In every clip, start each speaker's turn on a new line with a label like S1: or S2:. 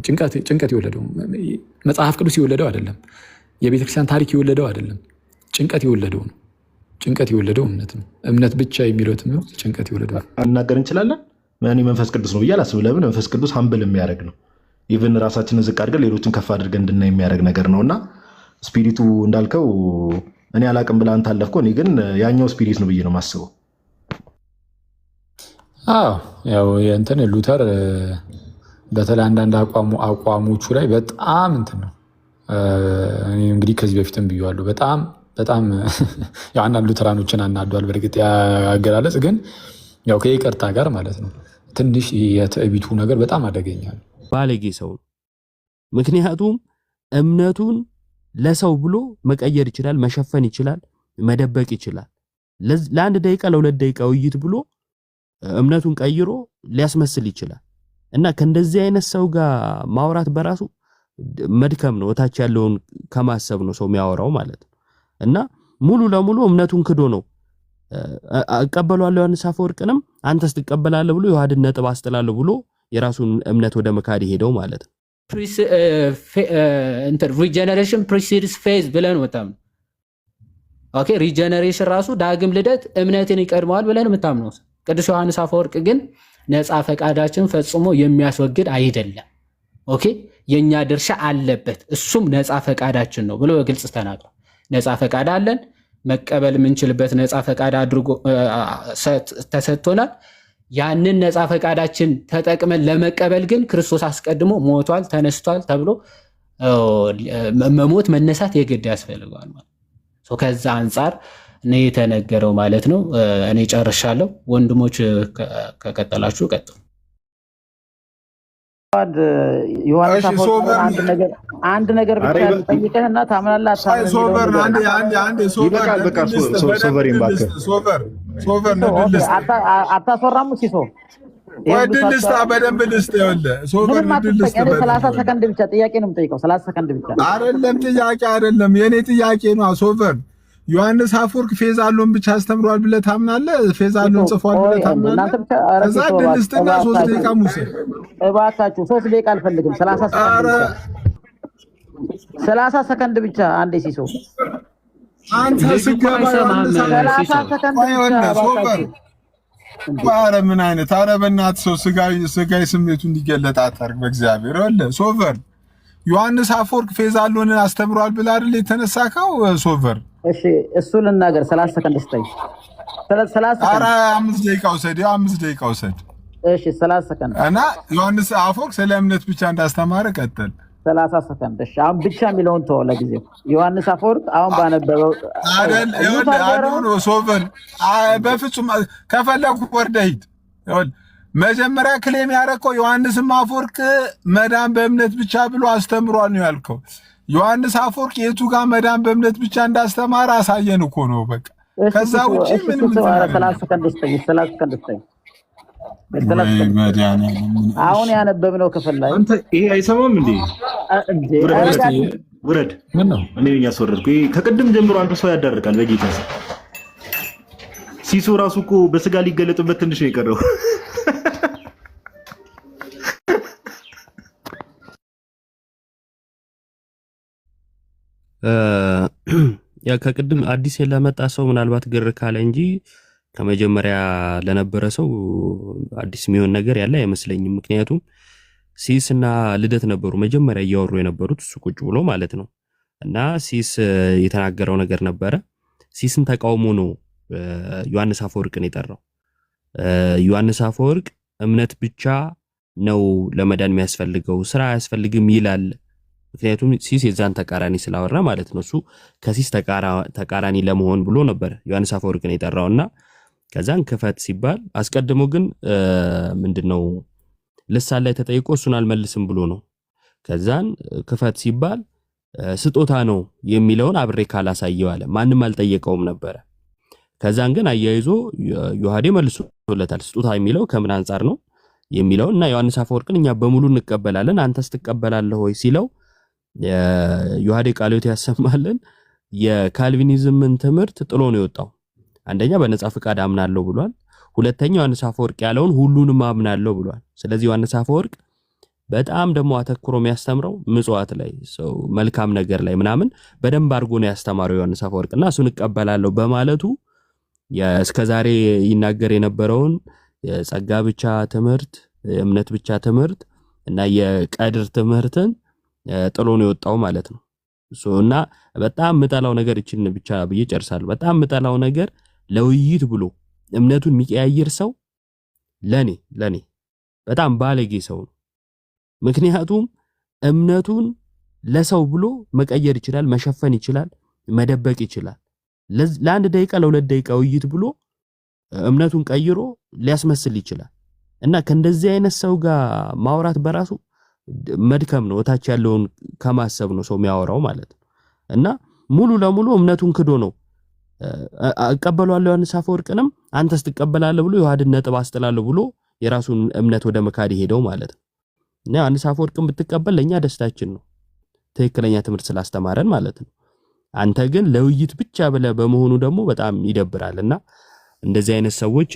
S1: ጭንቀት የወለደው መጽሐፍ ቅዱስ የወለደው አይደለም። የቤተክርስቲያን ታሪክ የወለደው አይደለም። ጭንቀት የወለደው ነው። ጭንቀት የወለደው እምነት ነው። እምነት ብቻ የሚለው ትምህርት ጭንቀት የወለደው
S2: አናገር እንችላለን። እኔ መንፈስ ቅዱስ ነው ብዬ አላስብም። ለምን? መንፈስ ቅዱስ ሀምብል የሚያደርግ ነው። ኢቭን ራሳችንን ዝቅ አድርገን ሌሎችን ከፍ አድርገን እንድናይ የሚያደርግ ነገር ነውና ስፒሪቱ እንዳልከው እኔ አላቅም ብለህ አንተ አለፍከው። እኔ ግን ያኛው ስፒሪት ነው ብዬ ነው የማስበው።
S1: ያው የእንትን ሉተር በተለይ አንዳንድ አቋሞቹ ላይ በጣም እንትን ነው። እንግዲህ ከዚህ በፊትም ብዬዋለሁ። በጣም ያው አንዳንድ ሉተራኖችን አናዷል። በእርግጥ ያገላለጽ ግን ያው ከይቅርታ ጋር ማለት ነው። ትንሽ የትዕቢቱ ነገር በጣም አደገኛ ነው።
S3: ባለጌ ሰው ነው። ምክንያቱም እምነቱን ለሰው ብሎ መቀየር ይችላል፣ መሸፈን ይችላል፣ መደበቅ ይችላል። ለአንድ ደቂቃ ለሁለት ደቂቃ ውይይት ብሎ እምነቱን ቀይሮ ሊያስመስል ይችላል። እና ከእንደዚህ አይነት ሰው ጋር ማውራት በራሱ መድከም ነው። እታች ያለውን ከማሰብ ነው ሰው የሚያወራው ማለት ነው። እና ሙሉ ለሙሉ እምነቱን ክዶ ነው እቀበላለሁ ዮሐንስ አፈወርቅንም አንተስ ትቀበላለህ ብሎ ዮሐድን ነጥብ አስጥላለሁ ብሎ የራሱን እምነት ወደ መካድ ሄደው ማለት ነው።
S4: ሪጀነሬሽን ፕሪሲድስ ፌዝ ብለን ወጣም። ኦኬ ሪጀነሬሽን ራሱ ዳግም ልደት እምነትን ይቀድመዋል ብለን የምታምነው ቅዱስ ዮሐንስ አፈወርቅ ግን ነፃ ፈቃዳችን ፈጽሞ የሚያስወግድ አይደለም። ኦኬ የኛ ድርሻ አለበት፣ እሱም ነፃ ፈቃዳችን ነው ብሎ በግልጽ ተናግሯል። ነፃ ፈቃድ አለን፣ መቀበል የምንችልበት ነፃ ፈቃድ አድርጎ ተሰጥቶናል። ያንን ነፃ ፈቃዳችን ተጠቅመን ለመቀበል ግን ክርስቶስ አስቀድሞ ሞቷል፣ ተነስቷል ተብሎ መሞት መነሳት የግድ ያስፈልገዋል ማለት ነው። ከዛ አንጻር ነው የተነገረው ማለት ነው። እኔ ጨርሻለሁ። ወንድሞች ከቀጠላችሁ ቀጥሉ።
S5: ዮሐንስ አፈወርቅ አንድ ነገር ብቻ ጠይቀህና ታምናለህ አታስወራም ሲሶ
S6: በደንብ ልስጥ። ይኸውልህ
S5: 30 ሰከንድ ብቻ ጥያቄ ነው የምጠይቀው። 30 ሰከንድ ብቻ
S6: አይደለም፣ ጥያቄ አይደለም፣ የኔ ጥያቄ ነው። ሶቨር ዮሐንስ አፈወርቅ ፌዝ አሎን ብቻ አስተምሯል ብለህ ታምናለህ? ፌዝ አሎን ጽፏል ብለህ ታምናለህ? ከዛ ድልስትና 3 ደቂቃ ሙሴ
S5: እባካችሁ 3 ደቂቃ አልፈልግም። 30 ሰከንድ ብቻ አንዴ ሲሶ
S6: አንተ ስገባ
S5: 30 ሰከንድ ብቻ።
S6: ኧረ ምን አይነት ኧረ በእናትህ ሰው ስጋዊ ስሜቱ እንዲገለጥ አታርግ በእግዚአብሔር። ሶቨር ዮሐንስ አፈወርቅ ፌዝ አሎን አስተምሯል ብለህ አይደል የተነሳከው? ሶቨር
S5: እሺ እሱ ልናገር 30 ሰከንድ ስጠኝ። 30 ሰከንድ።
S6: ኧረ 5 ደቂቃ ውሰድ፣ 5 ደቂቃ ውሰድ።
S5: እሺ 30 ሰከንድ።
S6: እና ዮሐንስ አፈወርቅ ስለ እምነት ብቻ እንዳስተማረ ቀጥል።
S5: 30 ሰከንድ። እሺ አሁን ብቻ የሚለውን ተወው ለጊዜው። ዮሐንስ አፈወርቅ አሁን ባነበበው
S6: አይደል? ይኸውልህ ሶቨር በፍጹም ከፈለኩ ወርደህ ሂድ። ይኸውልህ መጀመሪያ ክሌም ያደረከው ዮሐንስም አፈወርቅ መዳን በእምነት ብቻ ብሎ አስተምሯል ነው ያልከው። ዮሐንስ አፈወርቅ የቱ ጋር መዳን በእምነት ብቻ እንዳስተማረ አሳየን እኮ ነው በቃ። ከዛ ውጪ ምንም
S5: 30 ሰከንድ ስጠኝ። 30 ሰከንድ ስጠኝ። አሁን ያነበብነው ክፍል ላይ
S2: አንተ ይሄ አይሰማም እንዴ? ውረድ። ምን ነው እኔ ያስወረድኩ? ከቅድም ጀምሮ አንተ ሰው ያዳርቃል በጌታ ሲሶ ራሱ እኮ በስጋ ሊገለጥበት ትንሽ ነው የቀረው።
S3: ያ ከቅድም አዲስ ለመጣ ሰው ምናልባት ግር ካለ እንጂ ከመጀመሪያ ለነበረ ሰው አዲስ የሚሆን ነገር ያለ አይመስለኝም። ምክንያቱም ሲስ እና ልደት ነበሩ መጀመሪያ እያወሩ የነበሩት እሱ ቁጭ ብሎ ማለት ነው። እና ሲስ የተናገረው ነገር ነበረ። ሲስን ተቃውሞ ነው ዮሐንስ አፈወርቅን የጠራው። ዮሐንስ አፈወርቅ እምነት ብቻ ነው ለመዳን የሚያስፈልገው ስራ አያስፈልግም ይላል። ምክንያቱም ሲስ የዛን ተቃራኒ ስላወራ ማለት ነው። እሱ ከሲስ ተቃራኒ ለመሆን ብሎ ነበር ዮሐንስ አፈወርቅን የጠራውና ከዛን ክፈት ሲባል አስቀድሞ ግን ምንድነው ልሳን ላይ ተጠይቆ እሱን አልመልስም ብሎ ነው። ከዛን ክፈት ሲባል ስጦታ ነው የሚለውን አብሬ ካላሳየው አለ። ማንም አልጠየቀውም ነበር። ከዛን ግን አያይዞ ዮሐዴ መልሶለታል። ስጦታ የሚለው ከምን አንፃር ነው የሚለውና ዮሐንስ አፈወርቅን እኛ በሙሉ እንቀበላለን አንተስ ትቀበላለህ ወይ ሲለው ዮሐዴ ቃልዮት ያሰማልን የካልቪኒዝምን ትምህርት ጥሎ ነው የወጣው። አንደኛ በነጻ ፍቃድ አምናለሁ ብሏል። ሁለተኛ ዮሐንስ አፈወርቅ ያለውን ሁሉንም አምናለሁ ብሏል። ስለዚህ ዮሐንስ አፈወርቅ በጣም ደግሞ አተኩሮ የሚያስተምረው ምጽዋት ላይ ሰው መልካም ነገር ላይ ምናምን በደንብ አድርጎ ነው ያስተማረው ዮሐንስ አፈወርቅና እሱን እቀበላለሁ በማለቱ እስከዛሬ ይናገር የነበረውን የጸጋ ብቻ ትምህርት የእምነት ብቻ ትምህርት እና የቀድር ትምህርትን ጥሎ ነው የወጣው ማለት ነው። እና በጣም ምጠላው ነገር እቺን ብቻ ብዬ ጨርሳለሁ። በጣም ምጠላው ነገር ለውይይት ብሎ እምነቱን የሚቀያየር ሰው ለኔ በጣም ባለጌ ሰው ነው። ምክንያቱም እምነቱን ለሰው ብሎ መቀየር ይችላል፣ መሸፈን ይችላል፣ መደበቅ ይችላል። ለአንድ ደቂቃ ለሁለት ደቂቃ ውይይት ብሎ እምነቱን ቀይሮ ሊያስመስል ይችላል። እና ከእንደዚህ አይነት ሰው ጋር ማውራት በራሱ መድከም ነው። እታች ያለውን ከማሰብ ነው ሰው የሚያወራው ማለት ነው። እና ሙሉ ለሙሉ እምነቱን ክዶ ነው እቀበላለሁ ዮሐንስ አፈወርቅንም አንተስ ትቀበላለህ ብሎ የዋህድን ነጥብ አስጥላለሁ ብሎ የራሱን እምነት ወደ መካድ ሄደው ማለት ነው። እና ዮሐንስ አፈወርቅን ብትቀበል ለኛ ደስታችን ነው፣ ትክክለኛ ትምህርት ስላስተማረን ማለት ነው። አንተ ግን ለውይይት ብቻ ብለህ በመሆኑ ደግሞ በጣም ይደብራልና እንደዚህ አይነት ሰዎች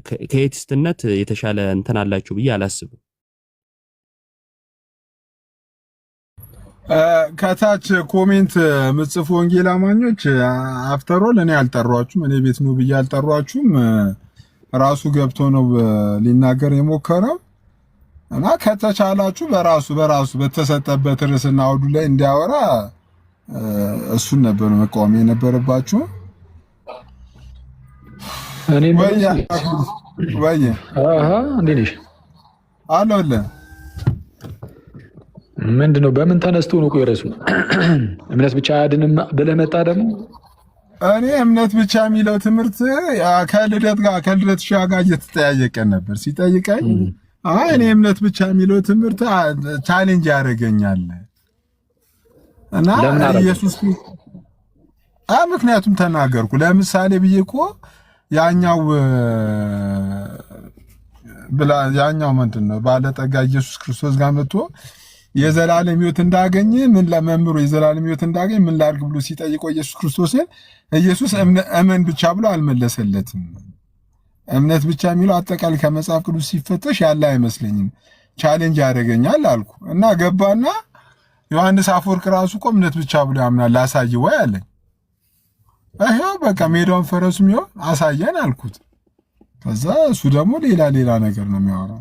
S3: ከኤቲስትነት የተሻለ እንትን አላችሁ ብዬ አላስብም።
S6: ከታች ኮሜንት ምጽፉ ወንጌል አማኞች አፍተሮል እኔ አልጠሯችሁም፣ እኔ ቤት ነው ብዬ አልጠሯችሁም። ራሱ ገብቶ ነው ሊናገር የሞከረው እና ከተቻላችሁ በራሱ በተሰጠበት ርዕስና አውዱ ላይ እንዲያወራ እሱን ነበር መቃወም የነበረባችሁ።
S1: እኔ
S6: ወይ
S1: እንዴ ነሽ
S6: አለለ
S1: ምንድነው? በምን ተነስቶ ነው ቆይረሱ እምነት ብቻ አያድንም ብለህ መጣ ደግሞ።
S6: እኔ እምነት ብቻ የሚለው ትምህርት ከልደት ጋር እየተጠያየቀን ነበር። ሲጠይቀኝ እኔ እምነት ብቻ የሚለው ትምህርት ቻሌንጅ ያደርገኛል እና ኢየሱስ ምክንያቱም ተናገርኩ። ለምሳሌ ብዬ እኮ ያኛው ምንድን ነው ባለጠጋ ኢየሱስ ክርስቶስ ጋር መጥቶ የዘላለም ሕይወት እንዳገኘ ምን ለመምሩ የዘላለም ሕይወት እንዳገኘ ምን ላድርግ ብሎ ሲጠይቀው ኢየሱስ ክርስቶስን ኢየሱስ እመን ብቻ ብሎ አልመለሰለትም። እምነት ብቻ የሚለው አጠቃላይ ከመጽሐፍ ቅዱስ ሲፈተሽ ያለ አይመስለኝም፣ ቻሌንጅ ያደርገኛል አልኩ እና ገባና ዮሐንስ አፈወርቅ ራሱ እኮ እምነት ብቻ ብሎ ያምናል ላሳይ ወይ አለኝ። ይሄው በቃ ሜዳውን ፈረሱ የሚሆን አሳየን አልኩት። ከዛ እሱ ደግሞ ሌላ ነገር ነው የሚያወራው።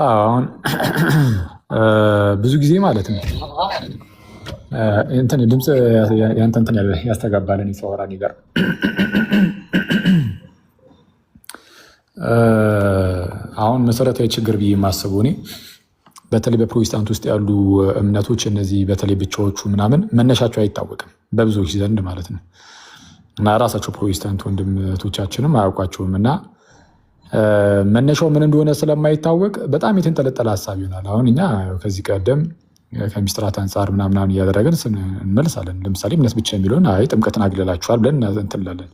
S1: አሁን ብዙ ጊዜ ማለት ነው እንትን ድምፅ ያንተ እንትን ያስተጋባልን ይፈወራ ነገር አሁን መሰረታዊ ችግር ብዬ የማስበው እኔ በተለይ በፕሮቴስታንት ውስጥ ያሉ እምነቶች እነዚህ በተለይ ብቻዎቹ ምናምን መነሻቸው አይታወቅም በብዙዎች ዘንድ ማለት ነው። እና ራሳቸው ፕሮቴስታንት ወንድሞቻችንም አያውቋቸውም እና መነሻው ምን እንደሆነ ስለማይታወቅ በጣም የተንጠለጠለ ሀሳብ ይሆናል። አሁን እኛ ከዚህ ቀደም ከሚስጥራት አንጻር ምናምን እያደረግን እንመልሳለን። ለምሳሌ እምነት ብቻ የሚለውን አይ ጥምቀትን አግልላችኋል ብለን እንትላለን።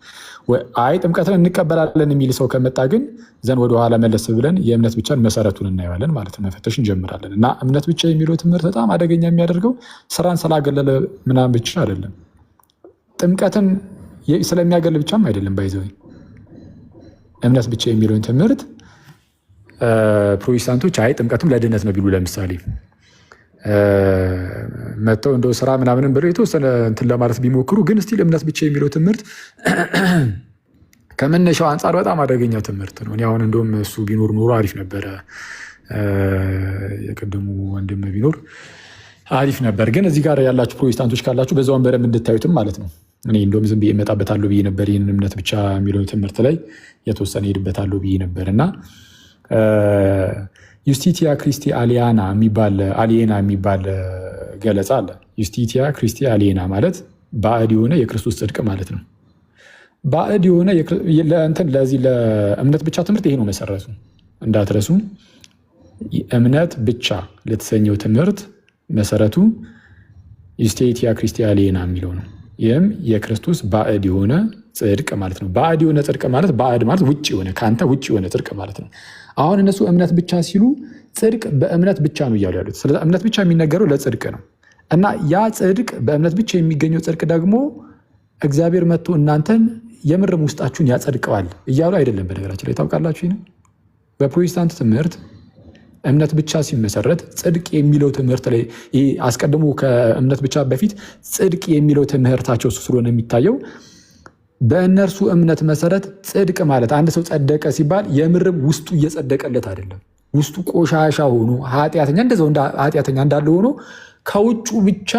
S1: አይ ጥምቀትን እንቀበላለን የሚል ሰው ከመጣ ግን ዘን ወደኋላ መለስ ብለን የእምነት ብቻን መሰረቱን እናየዋለን ማለት ነው፣ መፈተሽ እንጀምራለን። እና እምነት ብቻ የሚለው ትምህርት በጣም አደገኛ የሚያደርገው ስራን ስላገለለ ምናምን ብቻ አይደለም፣ ጥምቀትን ስለሚያገል ብቻም አይደለም። ባይዘው እምነት ብቻ የሚለውን ትምህርት ፕሮቴስታንቶች አይ ጥምቀትም ለድነት ነው ቢሉ ለምሳሌ መጥተው እንደው ስራ ምናምንም ብለው የተወሰነ እንትን ለማለት ቢሞክሩ ግን ስቲል እምነት ብቻ የሚለው ትምህርት ከመነሻው አንጻር በጣም አደገኛ ትምህርት ነው። እኔ አሁን እንደውም እሱ ቢኖር ኖሮ አሪፍ ነበረ፣ የቅድሙ ወንድም ቢኖር አሪፍ ነበር። ግን እዚህ ጋር ያላችሁ ፕሮቴስታንቶች ካላችሁ በዛውን በደንብ እንድታዩትም ማለት ነው። እኔ እንደውም ዝም ብዬ እመጣበታለሁ ብዬ ነበር፣ ይህን እምነት ብቻ የሚለው ትምህርት ላይ የተወሰነ ሄድበታለሁ ብዬ ነበር እና ዩስቲቲያ ክሪስቲ አሊያና የሚባል ገለጻ አለ። ዩስቲቲያ ክሪስቲ አሊያና ማለት ባዕድ የሆነ የክርስቶስ ጽድቅ ማለት ነው። ባዕድ የሆነ ለዚህ ለእምነት ብቻ ትምህርት ይሄ ነው መሰረቱ፣ እንዳትረሱ። እምነት ብቻ ለተሰኘው ትምህርት መሰረቱ ዩስቲቲያ ክሪስቲ አሊያና የሚለው ነው። ይህም የክርስቶስ ባዕድ የሆነ ጽድቅ ማለት ነው። ባዕድ የሆነ ጽድቅ ማለት ባዕድ ማለት ውጭ የሆነ ከአንተ ውጭ የሆነ ጽድቅ ማለት ነው። አሁን እነሱ እምነት ብቻ ሲሉ ጽድቅ በእምነት ብቻ ነው እያሉ ያሉት። ስለ እምነት ብቻ የሚነገረው ለጽድቅ ነው እና ያ ጽድቅ በእምነት ብቻ የሚገኘው ጽድቅ ደግሞ እግዚአብሔር መጥቶ እናንተን የምርም ውስጣችሁን ያጸድቀዋል እያሉ አይደለም። በነገራችን ላይ ታውቃላችሁ፣ ይህን በፕሮቴስታንት ትምህርት እምነት ብቻ ሲመሰረት ጽድቅ የሚለው ትምህርት ላይ አስቀድሞ ከእምነት ብቻ በፊት ጽድቅ የሚለው ትምህርታቸው እሱ ስለሆነ የሚታየው በእነርሱ እምነት መሰረት ጽድቅ ማለት አንድ ሰው ጸደቀ ሲባል የምርም ውስጡ እየጸደቀለት አይደለም። ውስጡ ቆሻሻ ሆኖ ኃጢአተኛ ኃጢአተኛ እንዳለ ሆኖ ከውጩ ብቻ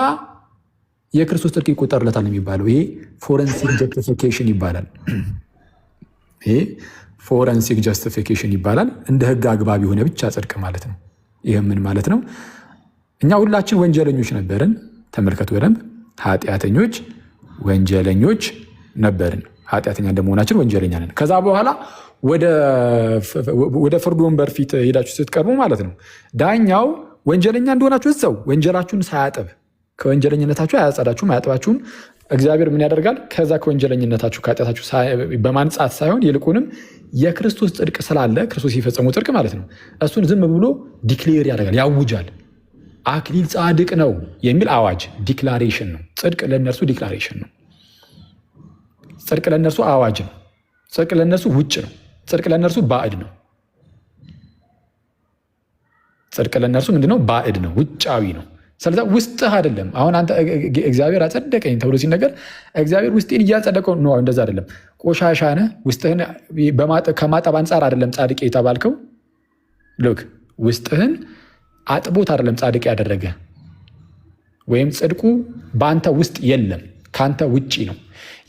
S1: የክርስቶስ ጽድቅ ይቆጠርለታል የሚባለው ይሄ ፎረንሲክ ጀስቲፊኬሽን ይባላል። ይሄ ፎረንሲክ ጀስቲፊኬሽን ይባላል። እንደ ህግ አግባብ የሆነ ብቻ ጽድቅ ማለት ነው። ይህ ምን ማለት ነው? እኛ ሁላችን ወንጀለኞች ነበርን። ተመልከቱ በደንብ ኃጢአተኞች፣ ወንጀለኞች ነበርን። ኃጢአተኛ እንደመሆናችን ወንጀለኛ ነን። ከዛ በኋላ ወደ ፍርድ ወንበር ፊት ሄዳችሁ ስትቀርቡ ማለት ነው ዳኛው ወንጀለኛ እንደሆናችሁ እዛው ወንጀላችሁን ሳያጥብ ከወንጀለኝነታችሁ አያጸዳችሁም፣ አያጥባችሁም። እግዚአብሔር ምን ያደርጋል? ከዛ ከወንጀለኝነታችሁ ከኃጢአታችሁ በማንጻት ሳይሆን ይልቁንም የክርስቶስ ጽድቅ ስላለ ክርስቶስ የፈጸመው ጽድቅ ማለት ነው እሱን ዝም ብሎ ዲክሌር ያደርጋል፣ ያውጃል። አክሊል ጻድቅ ነው የሚል አዋጅ ዲክላሬሽን ነው። ጽድቅ ለእነርሱ ዲክላሬሽን ነው። ጽድቅ ለእነርሱ አዋጅ ነው። ጽድቅ ለእነርሱ ውጭ ነው። ጽድቅ ለእነርሱ ባዕድ ነው። ጽድቅ ለእነርሱ ምንድነው? ባዕድ ነው፣ ውጫዊ ነው። ስለዚ ውስጥህ አይደለም። አሁን አንተ እግዚአብሔር አጸደቀኝ ተብሎ ሲነገር እግዚአብሔር ውስጤን እያጸደቀው ነው። እንደዛ አይደለም። ቆሻሻ ነህ። ውስጥህን ከማጠብ አንጻር አይደለም ጻድቅ የተባልከው። ልክ ውስጥህን አጥቦት አይደለም ጻድቅ ያደረገ፣ ወይም ጽድቁ በአንተ ውስጥ የለም፣ ከአንተ ውጭ ነው።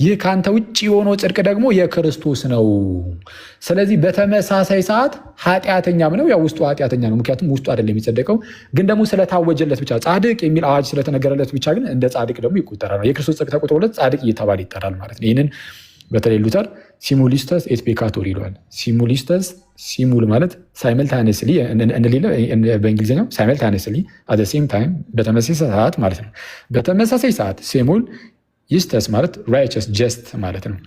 S1: ይህ ከአንተ ውጭ የሆነው ጽድቅ ደግሞ የክርስቶስ ነው። ስለዚህ በተመሳሳይ ሰዓት ኃጢአተኛም ነው። ያው ውስጡ ኃጢአተኛ ነው፣ ምክንያቱም ውስጡ አይደለም የሚጸደቀው። ግን ደግሞ ስለታወጀለት ብቻ ጻድቅ የሚል አዋጅ ስለተነገረለት ብቻ ግን እንደ ጻድቅ ደግሞ ይቆጠራል። የክርስቶስ ጽድቅ ተቆጥሮለት ጻድቅ እየተባለ ይጠራል ማለት ነው። ይህንን በተለይ ሉተር ሲሙሊስተስ ኤት ፔካቶር ይለዋል። ሲሙሊስተስ ሲሙል ማለት ሳይመልታነስሊ በእንግሊዝኛው ሳይመልታነስሊ አት ዘ ሴም ታይም በተመሳሳይ ሰዓት ማለት ነው። በተመሳሳይ ሰዓት ሲሙል ይስተስ ማለት ራይቸስ ጀስት ማለት ነው።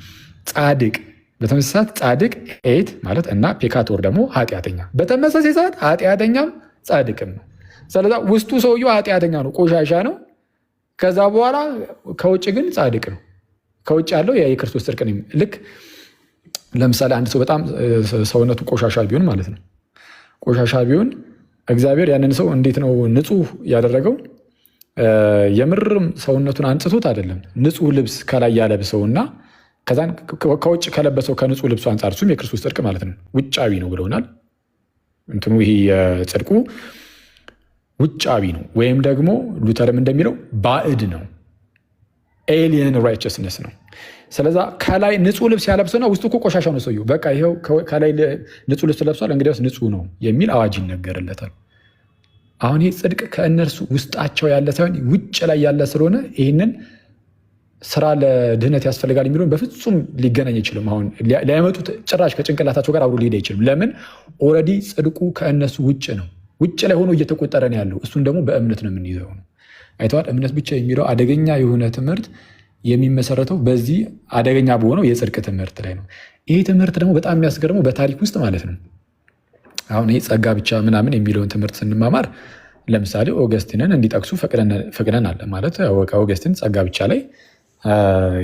S1: ጻድቅ በተመሳሳይ ሰዓት ጻድቅ ኤት ማለት እና ፔካቶር ደግሞ ኃጢአተኛ። በተመሳሳይ ሰዓት ኃጢአተኛም ጻድቅም ነው። ስለዛ ውስጡ ሰውየው ኃጢአተኛ ነው፣ ቆሻሻ ነው። ከዛ በኋላ ከውጭ ግን ጻድቅ ነው። ከውጭ ያለው የክርስቶስ ጽድቅ ነው። ልክ ለምሳሌ አንድ ሰው በጣም ሰውነቱ ቆሻሻ ቢሆን ማለት ነው ቆሻሻ ቢሆን እግዚአብሔር ያንን ሰው እንዴት ነው ንጹህ ያደረገው? የምርም ሰውነቱን አንጽቶት አይደለም። ንጹህ ልብስ ከላይ ያለብሰውና ከዛን ከውጭ ከለበሰው ከንጹህ ልብሱ አንጻር እሱም የክርስቶስ ጽድቅ ማለት ነው። ውጫዊ ነው ብለውናል። እንትኑ ይሄ ጽድቁ ውጫዊ ነው፣ ወይም ደግሞ ሉተርም እንደሚለው ባዕድ ነው። ኤሊየን ራይቸስነስ ነው። ስለዛ ከላይ ንጹህ ልብስ ያለብሰውና ውስጡ እኮ ቆሻሻ ነው ሰውየው። በቃ ይኸው ከላይ ንጹህ ልብስ ለብሷል፣ እንግዲያውስ ንጹህ ነው የሚል አዋጅ ይነገርለታል። አሁን ይህ ጽድቅ ከእነርሱ ውስጣቸው ያለ ሳይሆን ውጭ ላይ ያለ ስለሆነ ይህንን ስራ ለድህነት ያስፈልጋል የሚለውን በፍጹም ሊገናኝ አይችልም። አሁን ሊያመጡት ጭራሽ ከጭንቅላታቸው ጋር አብሮ ሊሄድ አይችልም። ለምን? ኦልሬዲ ጽድቁ ከእነሱ ውጭ ነው። ውጭ ላይ ሆኖ እየተቆጠረ ነው ያለው። እሱን ደግሞ በእምነት ነው የምንይዘው ነው። አይተዋል። እምነት ብቻ የሚለው አደገኛ የሆነ ትምህርት የሚመሰረተው በዚህ አደገኛ በሆነው የጽድቅ ትምህርት ላይ ነው። ይህ ትምህርት ደግሞ በጣም የሚያስገርመው በታሪክ ውስጥ ማለት ነው። አሁን ይህ ጸጋ ብቻ ምናምን የሚለውን ትምህርት ስንማማር ለምሳሌ ኦገስቲንን እንዲጠቅሱ ፈቅደናል። ማለት ኦገስቲን ጸጋ ብቻ ላይ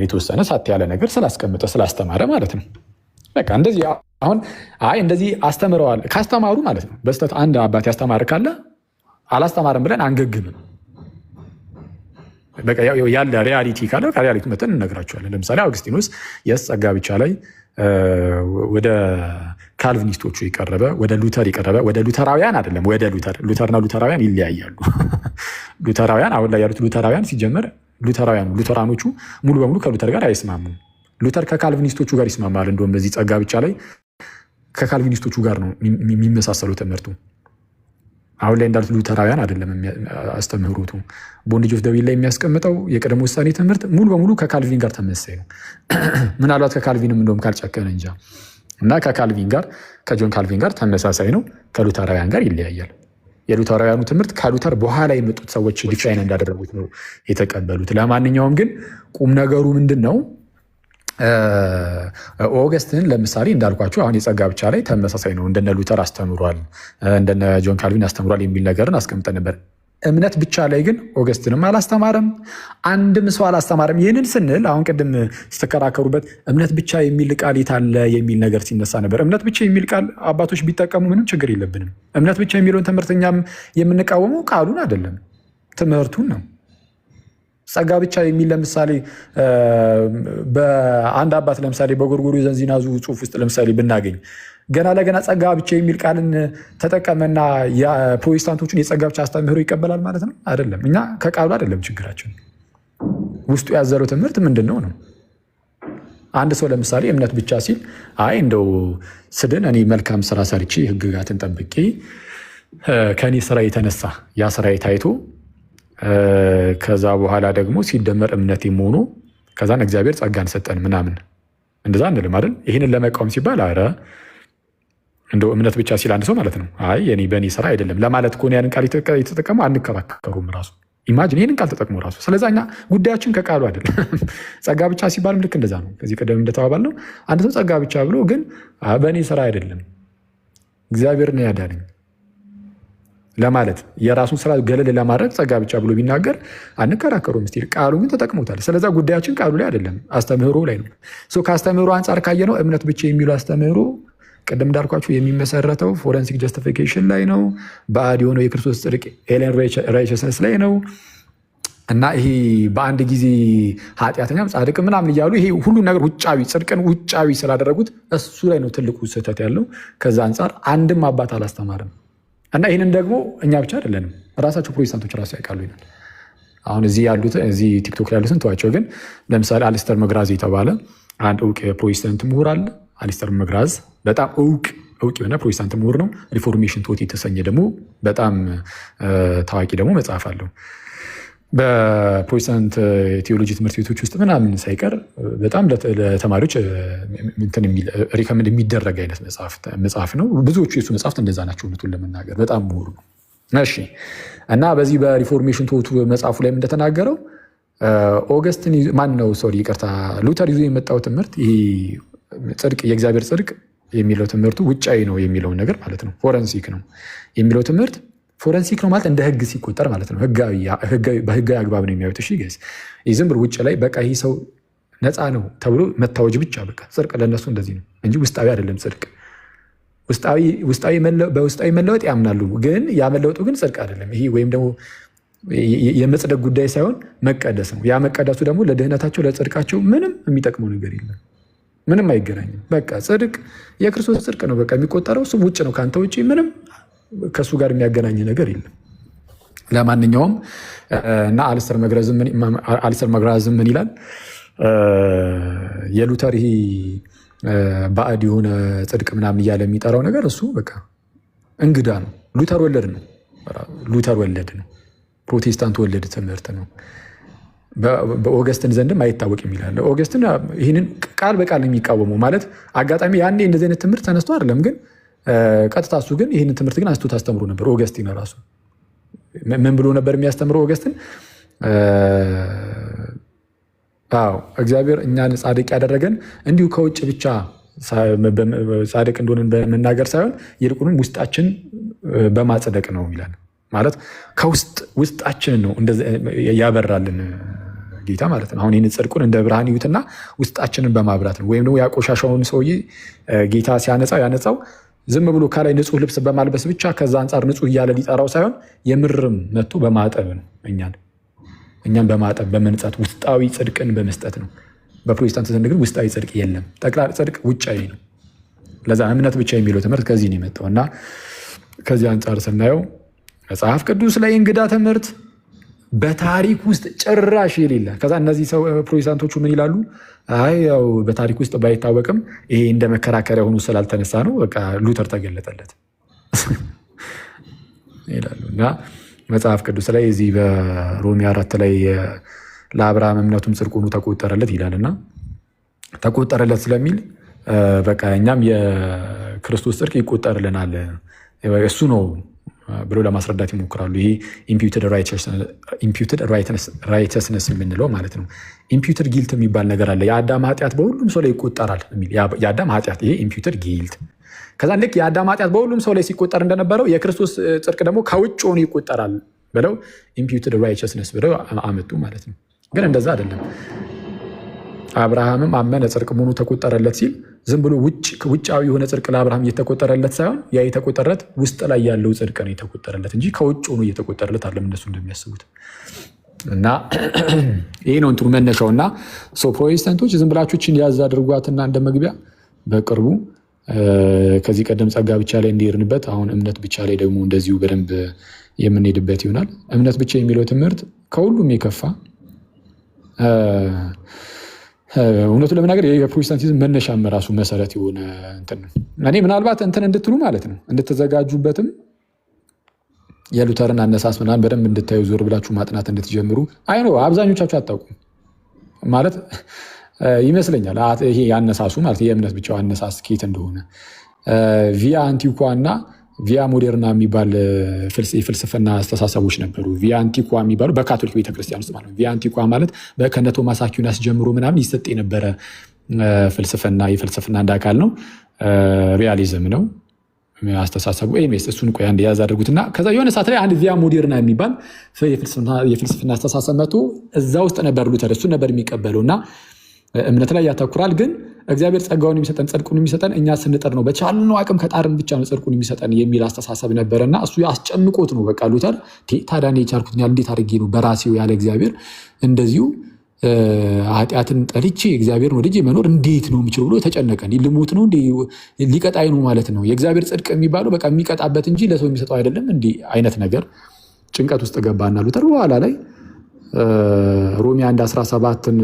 S1: የተወሰነ ሳት ያለ ነገር ስላስቀምጠ ስላስተማረ ማለት ነው። በቃ እንደዚህ አሁን እንደዚህ አስተምረዋል ካስተማሩ ማለት ነው። በስተት አንድ አባት ያስተማር ካለ አላስተማርም ብለን አንገግምም። በቃ ያለ ሪያሊቲ ካለ ከሪያሊቲ መተን እነግራቸዋለን። ለምሳሌ አውግስቲኖስ ጸጋ ብቻ ላይ ወደ ካልቪኒስቶቹ የቀረበ ወደ ሉተር የቀረበ ወደ ሉተራውያን አይደለም። ወደ ሉተርና ሉተራውያን ይለያያሉ። ሉተራውያን አሁን ላይ ያሉት ሉተራውያን ሲጀመር ሉተራኖቹ ሙሉ በሙሉ ከሉተር ጋር አይስማሙም። ሉተር ከካልቪኒስቶቹ ጋር ይስማማል። እንደውም በዚህ ጸጋ ብቻ ላይ ከካልቪኒስቶቹ ጋር ነው የሚመሳሰሉ ትምህርቱ። አሁን ላይ እንዳሉት ሉተራውያን አይደለም አስተምህሮቱ። ቦንዴጅ ኦፍ ዘ ዊል ላይ የሚያስቀምጠው የቅድመ ውሳኔ ትምህርት ሙሉ በሙሉ ከካልቪን ጋር ተመሳሳይ ነው። ምናልባት ከካልቪንም እንደውም ካልጨከነ እንጃ። እና ከጆን ካልቪን ጋር ተመሳሳይ ነው። ከሉተራውያን ጋር ይለያያል። የሉተራውያኑ ትምህርት ከሉተር በኋላ የመጡት ሰዎች ዲፋይን እንዳደረጉት ነው የተቀበሉት። ለማንኛውም ግን ቁም ነገሩ ምንድን ነው? ኦገስትን ለምሳሌ እንዳልኳቸው አሁን የጸጋ ብቻ ላይ ተመሳሳይ ነው። እንደነ ሉተር አስተምሯል፣ እንደነ ጆን ካልቪን አስተምሯል የሚል ነገርን አስቀምጠን ነበር። እምነት ብቻ ላይ ግን ኦገስትንም አላስተማረም፣ አንድም ሰው አላስተማረም። ይህንን ስንል አሁን ቅድም ስተከራከሩበት እምነት ብቻ የሚል ቃል የታለ የሚል ነገር ሲነሳ ነበር። እምነት ብቻ የሚል ቃል አባቶች ቢጠቀሙ ምንም ችግር የለብንም። እምነት ብቻ የሚለውን ትምህርት እኛም የምንቃወመው ቃሉን አይደለም ትምህርቱን ነው። ጸጋ ብቻ የሚል ለምሳሌ በአንድ አባት ለምሳሌ በጎርጎርዮስ ዘንዚናዙ ጽሑፍ ውስጥ ለምሳሌ ብናገኝ ገና ለገና ጸጋ ብቻ የሚል ቃልን ተጠቀመና የፕሮቴስታንቶቹን የጸጋ ብቻ አስተምህሮ ይቀበላል ማለት ነው? አይደለም። እኛ ከቃሉ አይደለም ችግራችን፣ ውስጡ ያዘለው ትምህርት ምንድን ነው ነው። አንድ ሰው ለምሳሌ እምነት ብቻ ሲል አይ እንደው ስድን እኔ መልካም ስራ ሰርቼ ህግጋትን ጠብቄ ከኔ ስራ የተነሳ ያ ስራ ታይቶ ከዛ በኋላ ደግሞ ሲደመር እምነት ሆኖ ከዛን እግዚአብሔር ጸጋን ሰጠን ምናምን እንደዛ እንልም አይደል? ይህንን ለመቃወም ሲባል አረ እንደው እምነት ብቻ ሲል አንድ ሰው ማለት ነው አይ በእኔ ስራ አይደለም ለማለት ከሆነ ያንን ቃል የተጠቀመው አንከራከሩም ራሱ። ኢማጂን ይህንን ቃል ተጠቅሞ ራሱ። ስለዛ እኛ ጉዳያችን ከቃሉ አይደለም። ጸጋ ብቻ ሲባልም ልክ እንደዛ ነው። ከዚህ ቀደም እንደተባባል ነው አንድ ሰው ጸጋ ብቻ ብሎ ግን በእኔ ስራ አይደለም እግዚአብሔር ነው ያዳነኝ ለማለት የራሱን ስራ ገለል ለማድረግ ጸጋ ብቻ ብሎ ቢናገር አንከራከሩም። ስቲል ቃሉ ግን ተጠቅሞታል። ስለዛ ጉዳያችን ቃሉ ላይ አይደለም አስተምህሮ ላይ ነው። ከአስተምህሮ አንጻር ካየነው እምነት ብቻ የሚሉ አስተምህሮ ቅድም እንዳልኳችሁ የሚመሰረተው ፎረንሲክ ጀስቲፊኬሽን ላይ ነው። ባዕድ የሆነው የክርስቶስ ጽድቅ ኤሌን ራይቸስነስ ላይ ነው እና ይሄ በአንድ ጊዜ ኃጢአተኛም ጻድቅ ምናምን እያሉ ይሄ ሁሉ ነገር ውጫዊ ጽድቅን ውጫዊ ስላደረጉት እሱ ላይ ነው ትልቁ ስህተት ያለው። ከዛ አንጻር አንድም አባት አላስተማርም እና ይህንን ደግሞ እኛ ብቻ አይደለንም ራሳቸው ፕሮቴስታንቶች ራሱ ያውቃሉ ይላል። አሁን እዚህ ቲክቶክ ላይ ያሉትን ተዋቸው። ግን ለምሳሌ አሊስተር መግራዝ የተባለ አንድ እውቅ የፕሮቴስታንት ምሁር አለ። አሊስተር መግራዝ በጣም እውቅ የሆነ ፕሮቴስታንት ምሁር ነው። ሪፎርሜሽን ቶት የተሰኘ ደግሞ በጣም ታዋቂ ደግሞ መጽሐፍ አለው። በፕሮቴስታንት ቴዎሎጂ ትምህርት ቤቶች ውስጥ ምናምን ሳይቀር በጣም ለተማሪዎች ሪከመንድ የሚደረግ አይነት መጽሐፍ ነው። ብዙዎቹ የሱ መጽሐፍት እንደዛ ናቸው። እውነቱን ለመናገር በጣም ምሁር ነው። እሺ እና በዚህ በሪፎርሜሽን ቶቱ መጽሐፉ ላይም እንደተናገረው ኦገስትን ይቅርታ ሉተር ይዞ የመጣው ትምህርት ይሄ ጽድቅ የእግዚአብሔር ጽድቅ የሚለው ትምህርቱ ውጫዊ ነው የሚለውን ነገር ማለት ነው። ፎረንሲክ ነው የሚለው ትምህርት ፎረንሲክ ነው ማለት እንደ ህግ ሲቆጠር ማለት ነው። በህጋዊ አግባብ ነው የሚያዩት። እሺ ገዝ ዝም ብሎ ውጭ ላይ በቃ ይህ ሰው ነፃ ነው ተብሎ መታወጅ ብቻ በቃ ጽድቅ ለእነሱ እንደዚህ ነው እንጂ ውስጣዊ አይደለም ጽድቅ። በውስጣዊ መለወጥ ያምናሉ፣ ግን ያመለወጡ ግን ጽድቅ አይደለም። ይሄ ወይም ደግሞ የመጽደቅ ጉዳይ ሳይሆን መቀደስ ነው። ያ መቀደሱ ደግሞ ለድህነታቸው ለጽድቃቸው ምንም የሚጠቅመው ነገር የለም፣ ምንም አይገናኝም። በቃ ጽድቅ የክርስቶስ ጽድቅ ነው በቃ የሚቆጠረው እሱ ውጭ ነው። ከአንተ ውጭ ምንም ከእሱ ጋር የሚያገናኝ ነገር የለም። ለማንኛውም እና አሊስተር መግራዝም ምን ይላል? የሉተር ይሄ ባዕድ የሆነ ጽድቅ ምናምን እያለ የሚጠራው ነገር እሱ በቃ እንግዳ ነው። ሉተር ወለድ ነው። ፕሮቴስታንት ወለድ ትምህርት ነው። በኦገስትን ዘንድም አይታወቅም ይላል። ኦገስትን ይህንን ቃል በቃል የሚቃወመው ማለት አጋጣሚ ያኔ እንደዚህ አይነት ትምህርት ተነስቶ አይደለም፣ ግን ቀጥታ እሱ ግን ይህንን ትምህርት ግን አንስቶ ታስተምሮ ነበር። ኦገስቲን ራሱ ምን ብሎ ነበር የሚያስተምረው? ኦገስትን እግዚአብሔር እኛን ጻድቅ ያደረገን እንዲሁ ከውጭ ብቻ ጻድቅ እንደሆንን በመናገር ሳይሆን ይልቁንም ውስጣችን በማጽደቅ ነው ይላል። ማለት ውስጣችን ነው ያበራልን ጌታ ማለት ነው። አሁን ይህን ጽድቁን እንደ ብርሃን ይዩትና ውስጣችንን በማብራት ነው። ወይም ደግሞ ያቆሻሻውን ሰውዬ ጌታ ያነጻው ዝም ብሎ ከላይ ንጹህ ልብስ በማልበስ ብቻ ከዛ አንጻር ንጹህ እያለ ሊጠራው ሳይሆን የምርም መጥቶ በማጠብ ነው። እኛን በማጠብ በመንጻት ውስጣዊ ጽድቅን በመስጠት ነው። በፕሮቴስታንት ዘንድ ግን ውስጣዊ ጽድቅ የለም። ጠቅላላ ጽድቅ ውጫዊ ነው። ለዛ እምነት ብቻ የሚለው ትምህርት ከዚህ ነው የመጣው እና ከዚህ አንጻር ስናየው መጽሐፍ ቅዱስ ላይ እንግዳ ትምህርት በታሪክ ውስጥ ጭራሽ የሌለ። ከዛ እነዚህ ሰው ፕሮቴስታንቶቹ ምን ይላሉ? አይ ያው በታሪክ ውስጥ ባይታወቅም ይሄ እንደ መከራከሪያ ሆኖ ስላልተነሳ ነው በቃ ሉተር ተገለጠለት ይላሉ። እና መጽሐፍ ቅዱስ ላይ እዚህ በሮሜ 4 ላይ ለአብርሃም እምነቱም ጽድቅ ሆኖ ተቆጠረለት ይላል እና ተቆጠረለት ስለሚል በቃ እኛም የክርስቶስ ጽድቅ ይቆጠርልናል እሱ ነው ብሎ ለማስረዳት ይሞክራሉ። ይሄ ኢምፒውትድ ራይተስነስ የምንለው ማለት ነው። ኢምፒውትድ ጊልት የሚባል ነገር አለ። የአዳም ኃጢአት በሁሉም ሰው ላይ ይቆጠራል የሚል የአዳም ኃጢአት ይሄ ኢምፒውትድ ጊልት። ከዛ ልክ የአዳም ኃጢአት በሁሉም ሰው ላይ ሲቆጠር እንደነበረው የክርስቶስ ጽድቅ ደግሞ ከውጭ ሆኖ ይቆጠራል ብለው ኢምፒውትድ ራይቸስነስ ብለው አመጡ ማለት ነው። ግን እንደዛ አይደለም። አብርሃምም አመነ ጽድቅ መሆኑ ተቆጠረለት ሲል ዝም ብሎ ውጫዊ የሆነ ጽድቅ ለአብርሃም እየተቆጠረለት ሳይሆን ያ የተቆጠረለት ውስጥ ላይ ያለው ጽድቅ ነው የተቆጠረለት እንጂ ከውጭ ሆኖ እየተቆጠረለት አለም እነሱ እንደሚያስቡት። እና ይሄ ነው እንትኑ መነሻው። እና ፕሮቴስታንቶች ዝም ብላችሁችን ያዝ አድርጓትና እንደ መግቢያ በቅርቡ ከዚህ ቀደም ጸጋ ብቻ ላይ እንዲሄድንበት አሁን እምነት ብቻ ላይ ደግሞ እንደዚሁ በደንብ የምንሄድበት ይሆናል። እምነት ብቻ የሚለው ትምህርት ከሁሉም የከፋ እውነቱ ለመናገር የፕሮቴስታንቲዝም መነሻም ራሱ መሰረት የሆነ እንትን ነው። እኔ ምናልባት እንትን እንድትሉ ማለት ነው እንድትዘጋጁበትም የሉተርን አነሳስ ምናምን በደንብ እንድታዩ ዞር ብላችሁ ማጥናት እንድትጀምሩ አይኖ አብዛኞቻችሁ አታውቁም ማለት ይመስለኛል። ይሄ ያነሳሱ ማለት የእምነት ብቻው አነሳስ ኬት እንደሆነ ቪያ አንቲኳ እና ቪያ ሞዴርና የሚባል የፍልስፍና አስተሳሰቦች ነበሩ። ቪያ አንቲኳ የሚባሉ በካቶሊክ ቤተክርስቲያን ውስጥ ማለት ነው። ቪያ አንቲኳ ማለት ከነ ቶማስ አኩናስ ጀምሮ ምናምን ይሰጥ የነበረ ፍልስፍና የፍልስፍና እንዳካል ነው። ሪያሊዝም ነው አስተሳሰቡ። ኤምኤስ እሱን ቆይ አንድ ያዝ አድርጉትና ከዛ የሆነ ሰዓት ላይ አንድ ቪያ ሞዴርና የሚባል የፍልስፍና አስተሳሰብ መጥቶ እዛ ውስጥ ነበር ሉተር እሱን ነበር የሚቀበለው እና እምነት ላይ ያተኩራል። ግን እግዚአብሔር ጸጋውን የሚሰጠን ጽድቁን የሚሰጠን እኛ ስንጥር ነው፣ በቻልነው አቅም ከጣርን ብቻ ነው ጽድቁን የሚሰጠን የሚል አስተሳሰብ ነበረና እሱ አስጨንቆት ነው በቃ ሉተር ታዲያ እኔ የቻልኩት እንዴት አድርጌ ነው በራሴው ያለ እግዚአብሔር እንደዚሁ ኃጢአትን ጠልቼ እግዚአብሔርን ወድጄ መኖር እንዴት ነው የሚችለው ብሎ ተጨነቀ። ልሞት ነው እንዴ ሊቀጣይ ነው ማለት ነው? የእግዚአብሔር ጽድቅ የሚባለው በቃ የሚቀጣበት እንጂ ለሰው የሚሰጠው አይደለም እንዲህ አይነት ነገር ጭንቀት ውስጥ ገባና ሉተር በኋላ ላይ ሮሜ 1:17ን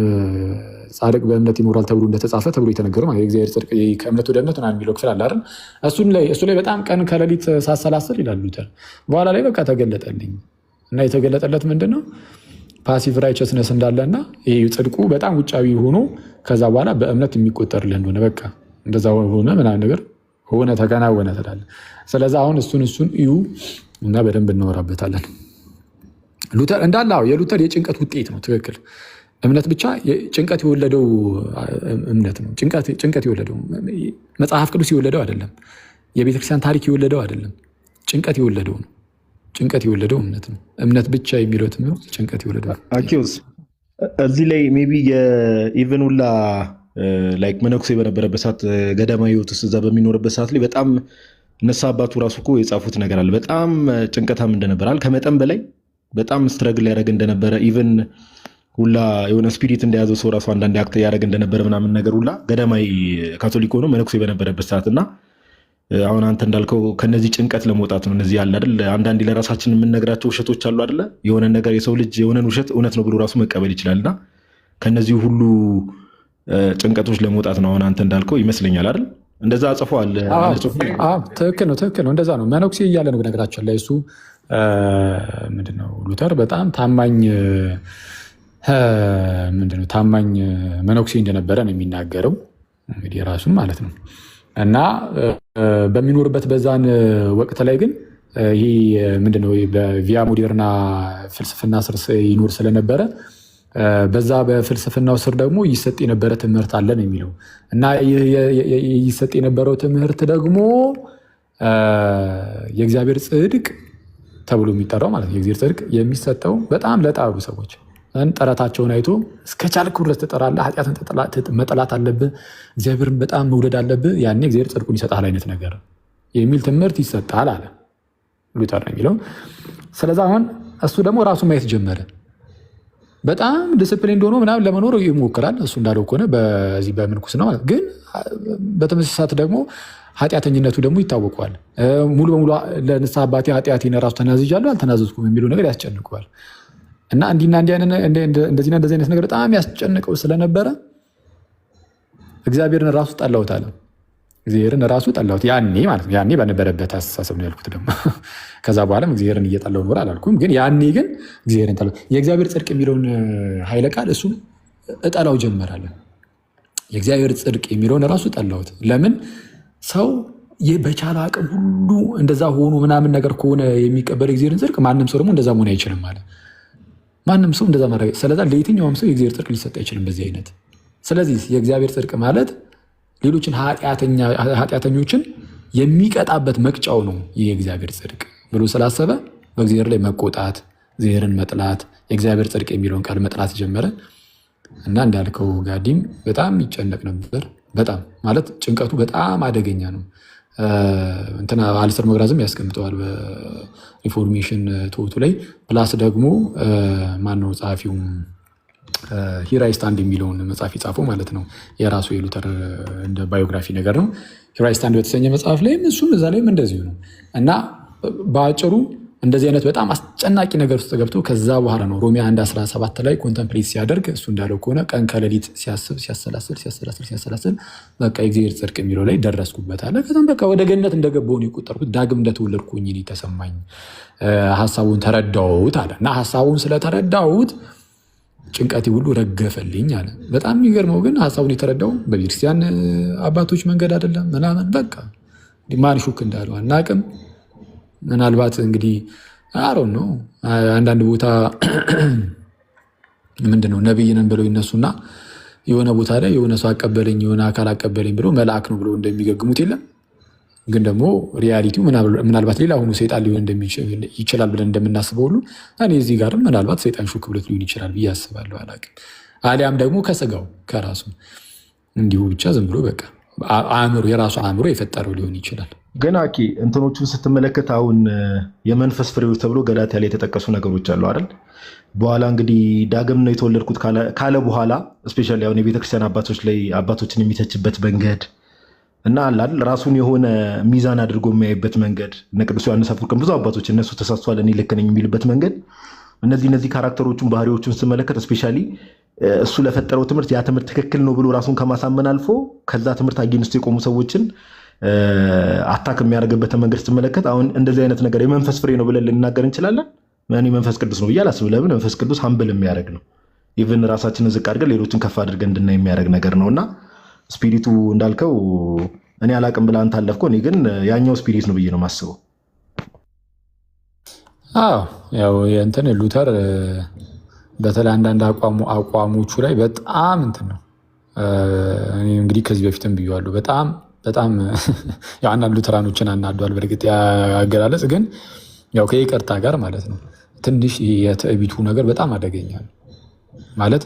S1: ጻድቅ በእምነት ይኖራል ተብሎ እንደተጻፈ ተብሎ የተነገረ ማለት የእግዚአብሔር ጽድቅ ከእምነት ወደ እምነት ምናምን የሚለው ክፍል አለ አይደል? እሱ ላይ በጣም ቀን ከሌሊት ሳሰላስል ይላል ሉተር። በኋላ ላይ በቃ ተገለጠልኝ እና የተገለጠለት ምንድን ነው ፓሲቭ ራይቸስነስ እንዳለና ይሄ ጽድቁ በጣም ውጫዊ ሆኖ ከዛ በኋላ በእምነት የሚቆጠርልህ እንደሆነ በቃ እንደዛ ሆነ ምናምን ነገር ሆነ ተከናወነ ትላለህ። ስለዚህ አሁን እሱን እዩ እና በደንብ እናወራበታለን። ሉተር እንዳለ የሉተር የጭንቀት ውጤት ነው። ትክክል። እምነት ብቻ ጭንቀት የወለደው እምነት ነው። ጭንቀት የወለደው መጽሐፍ ቅዱስ የወለደው አይደለም። የቤተክርስቲያን ታሪክ የወለደው አይደለም። ጭንቀት የወለደው ነው። ጭንቀት የወለደው እምነት ነው። እምነት ብቻ የሚለው ትምህርት ጭንቀት የወለደው።
S2: አኪዮስ እዚህ ላይ ሜይ ቢ የኢቨን ሁላ ላይክ መነኩሴ በነበረበት ሰዓት ገዳማዊ ሕይወት ውስጥ እዛ በሚኖርበት ሰዓት ላይ በጣም እነሳ አባቱ ራሱ እኮ የጻፉት ነገር አለ። በጣም ጭንቀታም እንደነበረ ከመጠን በላይ በጣም ስትረግል ያደረግ እንደነበረ ኢቨን ሁላ የሆነ ስፒሪት እንደያዘው ሰው ራሱ አንዳንድ አክት ያደረግ እንደነበረ ምናምን ነገር ሁላ ገዳማዊ ካቶሊክ ሆኖ መነኩሴ በነበረበት ሰዓት እና አሁን አንተ እንዳልከው ከነዚህ ጭንቀት ለመውጣት ነው። እነዚህ ያለ አይደል አንዳንዴ ለራሳችን የምንነግራቸው ውሸቶች አሉ አይደለ? የሆነ ነገር የሰው ልጅ የሆነን ውሸት እውነት ነው ብሎ ራሱ መቀበል ይችላልና ከነዚህ ሁሉ ጭንቀቶች ለመውጣት ነው። አሁን አንተ እንዳልከው ይመስለኛል አይደል? እንደዛ ጽፏል።
S1: ትክክል ነው። እንደዛ ነው። መነኩሴ እያለ ነው ነገራችን ላይ እሱ ምንድነው ሉተር በጣም ታማኝ መነኩሴ እንደነበረ ነው የሚናገረው እንግዲህ ራሱን ማለት ነው። እና በሚኖርበት በዛን ወቅት ላይ ግን ይህ ምንድነው በቪያ ሞዴርና ፍልስፍና ስር ይኖር ስለነበረ በዛ በፍልስፍናው ስር ደግሞ ይሰጥ የነበረ ትምህርት አለን የሚለው እና ይሰጥ የነበረው ትምህርት ደግሞ የእግዚአብሔር ጽድቅ ተብሎ የሚጠራው ማለት ነው። የእግዚአብሔር ጽድቅ የሚሰጠው በጣም ለጣሩ ሰዎች ጥረታቸውን አይቶ እስከቻልክ ድረስ ትጠራለህ፣ ኃጢአትን መጠላት አለብህ፣ እግዚአብሔርን በጣም መውደድ አለብህ፣ ያኔ እግዚአብሔር ጽድቁን ይሰጣል አይነት ነገር የሚል ትምህርት ይሰጣል አለ ሉተር ነው የሚለው። ስለዚህ አሁን እሱ ደግሞ ራሱ ማየት ጀመረ። በጣም ዲስፕሊን እንደሆነ ምናምን ለመኖር ይሞክራል። እሱ እንዳለው ከሆነ በዚህ በምንኩስና ማለት ግን በተመሳሳይ ሰዓት ደግሞ ኃጢአተኝነቱ ደግሞ ይታወቀዋል። ሙሉ በሙሉ ለንስሐ አባቴ ኃጢአቴን ራሱ ተናዝዣለሁ አልተናዘዝኩም የሚለው ነገር ያስጨንቀዋል። እና እንደዚህ አይነት ነገር በጣም ያስጨንቀው ስለነበረ እግዚአብሔርን ራሱ ጠላሁት አለ። እግዚአብሔርን ራሱ ጠላሁት ያኔ ማለት ነው። ያኔ በነበረበት አስተሳሰብ ነው ያልኩት። ደግሞ ከዛ በኋላም እግዚአብሔርን እየጠላሁ ኖር አላልኩም። ግን ያኔ ግን እግዚአብሔርን ጠላሁት። የእግዚአብሔር ጽድቅ የሚለውን ኃይለ ቃል እሱን እጠላው ጀመራለን። የእግዚአብሔር ጽድቅ የሚለውን ራሱ ጠላሁት። ለምን ሰው በቻለ አቅም ሁሉ እንደዛ ሆኖ ምናምን ነገር ከሆነ የሚቀበል እግዚአብሔርን ጽድቅ ማንም ሰው ደግሞ እንደዛ መሆን አይችልም ማለት ማንም ሰው እንደዛ ማድረግ። ስለዛ ለየትኛውም ሰው የእግዚአብሔር ጽድቅ ሊሰጥ አይችልም በዚህ አይነት። ስለዚህ የእግዚአብሔር ጽድቅ ማለት ሌሎችን ኃጢአተኞችን የሚቀጣበት መቅጫው ነው ይህ የእግዚአብሔር ጽድቅ ብሎ ስላሰበ በእግዚአብሔር ላይ መቆጣት፣ እግዚአብሔርን መጥላት፣ የእግዚአብሔር ጽድቅ የሚለውን ቃል መጥላት ጀመረ እና እንዳልከው ጋዲም በጣም ይጨነቅ ነበር። በጣም ማለት ጭንቀቱ በጣም አደገኛ ነው። እንትና አልስተር መግራዝም ያስቀምጠዋል በሪፎርሜሽን ቶቱ ላይ። ፕላስ ደግሞ ማነው ጸሐፊውም ሂራይ ስታንድ የሚለውን መጽሐፍ የጻፈው ማለት ነው። የራሱ የሉተር እንደ ባዮግራፊ ነገር ነው። ሂራይ ስታንድ በተሰኘ መጽሐፍ ላይም እሱም እዛ ላይም እንደዚሁ ነው እና በአጭሩ እንደዚህ አይነት በጣም አስጨናቂ ነገር ውስጥ ገብቶ ከዛ በኋላ ነው ሮሜ 1:17 ላይ ኮንተምፕሌት ሲያደርግ እሱ እንዳለው ከሆነ ቀን ከሌሊት ሲያስብ ሲያሰላስል በቃ የእግዚአብሔር ጽድቅ የሚለው ላይ ደረስኩበት አለ። ከዛም በቃ ወደ ገነት እንደገባውን የቆጠርኩት ዳግም እንደተወለድኩኝ ተሰማኝ፣ ሀሳቡን ተረዳሁት አለ እና ሀሳቡን ስለተረዳሁት ጭንቀቴ ሁሉ ረገፈልኝ አለ። በጣም የሚገርመው ግን ሀሳቡን የተረዳው በቤተክርስቲያን አባቶች መንገድ አይደለም ምናምን በቃ ማን ሹክ እንዳለው አናቅም። ምናልባት እንግዲህ አሮን ነው አንዳንድ ቦታ ምንድነው ነብይ ነን ብለው ይነሱና የሆነ ቦታ ላይ የሆነ ሰው አቀበለኝ የሆነ አካል አቀበለኝ ብሎ መልአክ ነው ብሎ እንደሚገግሙት የለም። ግን ደግሞ ሪያሊቲው ምናልባት ሌላ ሆኖ ሰይጣን ሊሆን ይችላል ብለን እንደምናስበው ሁሉ እኔ እዚህ ጋርም ምናልባት ሰይጣን ሹክ ብሎት ሊሆን ይችላል ብዬ አስባለሁ። አላውቅም። አሊያም ደግሞ ከስጋው ከራሱ እንዲሁ ብቻ ዝም ብሎ በቃ አእምሮ የራሱ አእምሮ የፈጠረው ሊሆን ይችላል።
S2: ግን አኪ እንትኖቹን ስትመለከት አሁን የመንፈስ ፍሬዎች ተብሎ ገላትያ ላይ የተጠቀሱ ነገሮች አሉ አይደል? በኋላ እንግዲህ ዳግም ነው የተወለድኩት ካለ በኋላ እስፔሻሊ አሁን የቤተክርስቲያን አባቶች ላይ አባቶችን የሚተችበት መንገድ እና አላል ራሱን የሆነ ሚዛን አድርጎ የሚያይበት መንገድ እነ ቅዱስ ዮሐንስ አፈወርቅም ብዙ አባቶች እነሱ ተሳስቷል እኔ ልክ ነኝ የሚልበት መንገድ እነዚህ ካራክተሮቹን ባህሪዎቹን ስትመለከት እስፔሻሊ እሱ ለፈጠረው ትምህርት ያ ትምህርት ትክክል ነው ብሎ ራሱን ከማሳመን አልፎ ከዛ ትምህርት አጌንስቶ የቆሙ ሰዎችን አታክ የሚያደርግበትን መንገድ ስትመለከት አሁን እንደዚህ አይነት ነገር የመንፈስ ፍሬ ነው ብለን ልናገር እንችላለን። እኔ መንፈስ ቅዱስ ነው ብዬ አላስብም። ለምን? መንፈስ ቅዱስ ሀምብል የሚያደርግ ነው። ኢቭን ራሳችንን ዝቅ አድርገን ሌሎችን ከፍ አድርገን እንድናይ የሚያደርግ ነገር ነው እና ስፒሪቱ እንዳልከው እኔ አላቅም ብለህ አንተ አለፍከው። እኔ ግን ያኛው ስፒሪት ነው ብዬ ነው የማስበው።
S1: ያው የእንትን ሉተር በተለይ አንዳንድ አቋሞቹ ላይ በጣም እንትን ነው። እንግዲህ ከዚህ በፊትም ብዬዋለሁ። በጣም ያው አንዳንድ ሉተራኖችን አናዷል። በእርግጥ ያገላለጽ ግን ያው ከይቅርታ ጋር ማለት ነው ትንሽ የትዕቢቱ ነገር በጣም አደገኛ ነው ማለት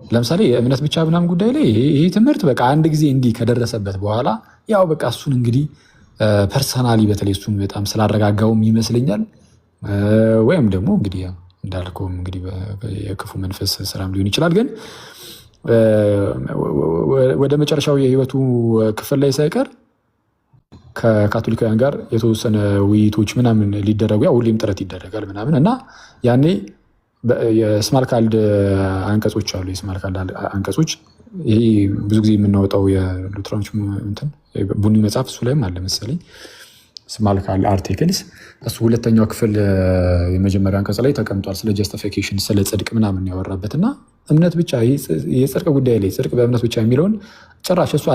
S1: ለምሳሌ የእምነት ብቻ ምናምን ጉዳይ ላይ ይሄ ትምህርት በቃ አንድ ጊዜ እንዲህ ከደረሰበት በኋላ ያው በቃ እሱን እንግዲህ ፐርሰናሊ በተለይ እሱን በጣም ስላረጋጋውም ይመስለኛል ወይም ደግሞ እንግዲህ እንዳልከውም እንግዲህ የክፉ መንፈስ ስራም ሊሆን ይችላል። ግን ወደ መጨረሻው የህይወቱ ክፍል ላይ ሳይቀር ከካቶሊካውያን ጋር የተወሰነ ውይይቶች ምናምን ሊደረጉ ያው ሁሌም ጥረት ይደረጋል ምናምን እና ያኔ የስማልካልድ አንቀጾች አሉ። የስማልካልድ አንቀጾች ይሄ ብዙ ጊዜ የምናወጣው የሉትራኖች ቡኒ መጽሐፍ እሱ ላይም አለ መሰለኝ ስማልካልድ አርቲክልስ እሱ ሁለተኛው ክፍል የመጀመሪያ አንቀጽ ላይ ተቀምጧል። ስለ ጀስቲፊኬሽን ስለ ጽድቅ ምናምን ያወራበት እና እምነት ብቻ የጽድቅ ጉዳይ ላይ ጽድቅ በእምነት ብቻ የሚለውን ጭራሽ እሱ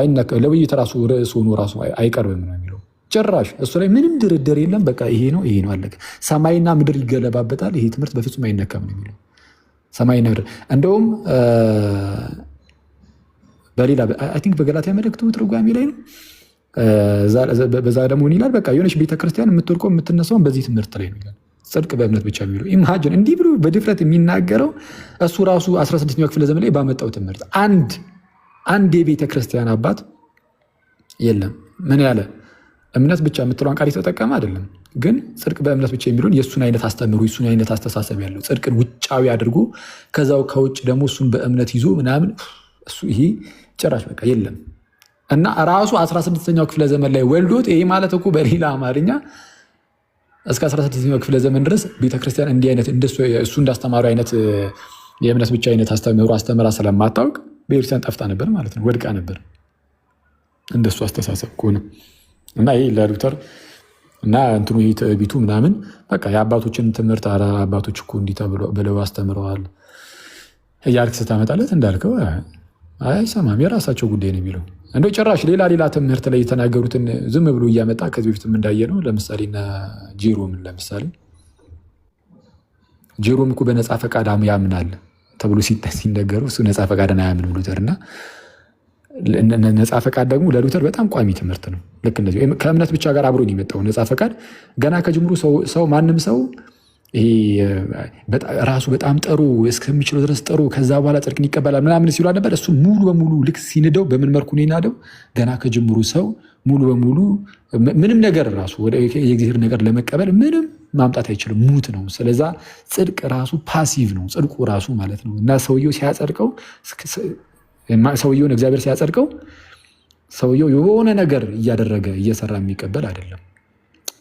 S1: ለውይይት ራሱ ርዕስ ሆኖ ራሱ አይቀርብም ነው የሚለው። ጭራሽ እሱ ላይ ምንም ድርድር የለም። በቃ ይሄ ነው አለቀ። ሰማይና ምድር ይገለባበጣል። ይሄ ትምህርት በፍጹም አይነካም ነው የሚለው። ሰማይና ምድር እንደውም በሌላ አይ ቲንክ በገላትያ መልእክቱ ትርጓሜ ላይ ነው። በዛ ደግሞ ይላል በቃ የሆነች ቤተክርስቲያን የምትወድቀው የምትነሳውን በዚህ ትምህርት ላይ ነው ይላል። ጽድቅ በእምነት ብቻ የሚለው ኢማጂን እንዲህ ብሎ በድፍረት የሚናገረው እሱ ራሱ 16ኛው ክፍለ ዘመን ላይ ባመጣው ትምህርት አንድ የቤተክርስቲያን አባት የለም ምን ያለ እምነት ብቻ የምትለውን ቃል የተጠቀመ አይደለም። ግን ጽድቅ በእምነት ብቻ የሚለውን የእሱን አይነት አስተምሮ የእሱን አይነት አስተሳሰብ ያለው ጽድቅን ውጫዊ አድርጎ ከዛው ከውጭ ደግሞ እሱን በእምነት ይዞ ምናምን እሱ ይሄ ጭራሽ በቃ የለም እና ራሱ 16ኛው ክፍለ ዘመን ላይ ወልዶት ይሄ ማለት እኮ በሌላ አማርኛ እስከ 16ኛው ክፍለ ዘመን ድረስ ቤተክርስቲያን እንዲህ አይነት እሱ እንዳስተማሩ አይነት የእምነት ብቻ አይነት አስተምራ ስለማታውቅ ቤተክርስቲያን ጠፍታ ነበር ማለት ነው፣ ወድቃ ነበር እንደሱ አስተሳሰብ ከሆነ እና ይሄ ለሉተር እና እንትኑ ይሄ ትዕቢቱ ምናምን በቃ የአባቶችን ትምህርት አባቶች እኮ እንዲህ ብለው አስተምረዋል እያልክ ስታመጣለት እንዳልከው አይሰማም። የራሳቸው ጉዳይ ነው የሚለው። እንደው ጭራሽ ሌላ ትምህርት ላይ የተናገሩትን ዝም ብሎ እያመጣ ከዚህ በፊትም እንዳየ ነው። ለምሳሌ እና ጄሮም እኮ በነፃ ፈቃድ ያምናል ተብሎ ሲነገሩ እሱ ነፃ ፈቃድን አያምንም ሉተር እና ነፃ ፈቃድ ደግሞ ለሉተር በጣም ቋሚ ትምህርት ነው። ልክ እንደዚህ ከእምነት ብቻ ጋር አብሮን የመጣው ነፃ ፈቃድ ገና ከጅምሩ ሰው ማንም ሰው ይሄ ራሱ በጣም ጥሩ እስከሚችለው ድረስ ጥሩ ከዛ በኋላ ጽድቅን ይቀበላል ምናምን ሲሉ ነበር። እሱ ሙሉ በሙሉ ልክ ሲንደው በምን መልኩ ነው የናደው? ገና ከጅምሩ ሰው ሙሉ በሙሉ ምንም ነገር ራሱ የእግዚአብሔር ነገር ለመቀበል ምንም ማምጣት አይችልም፣ ሙት ነው። ስለዛ ጽድቅ ራሱ ፓሲቭ ነው፣ ጽድቁ ራሱ ማለት ነው። እና ሰውየው ሲያጸድቀው ሰውየውን እግዚአብሔር ሲያጸድቀው ሰውየው የሆነ ነገር እያደረገ እየሰራ የሚቀበል አይደለም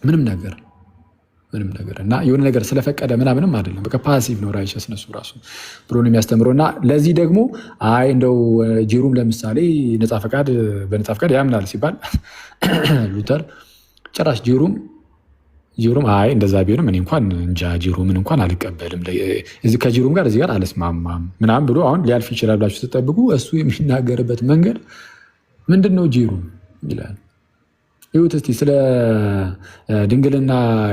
S1: ምንም ነገር እና የሆነ ነገር ስለፈቀደ ምናምንም አይደለም። በቃ ፓሲቭ ነው ራይቸስነሱ ራሱ ብሎ ነው የሚያስተምረው። እና ለዚህ ደግሞ እንደው ጄሩም ለምሳሌ በነፃ ፈቃድ ያምናል ሲባል ሉተር ጭራሽ ጄሩም እንደዛ ቢሆንም እኔ እንኳን እንጃ ጄሩምን እንኳን አልቀበልም ከጄሩም ጋር እዚህ ጋር አልስማማም ምናምን ብሎ አሁን ሊያልፍ ይችላል ብላችሁ ስትጠብቁ እሱ የሚናገርበት መንገድ ምንድን ነው? ጄሩም ይላል ይሁት እስቲ ስለ ድንግልና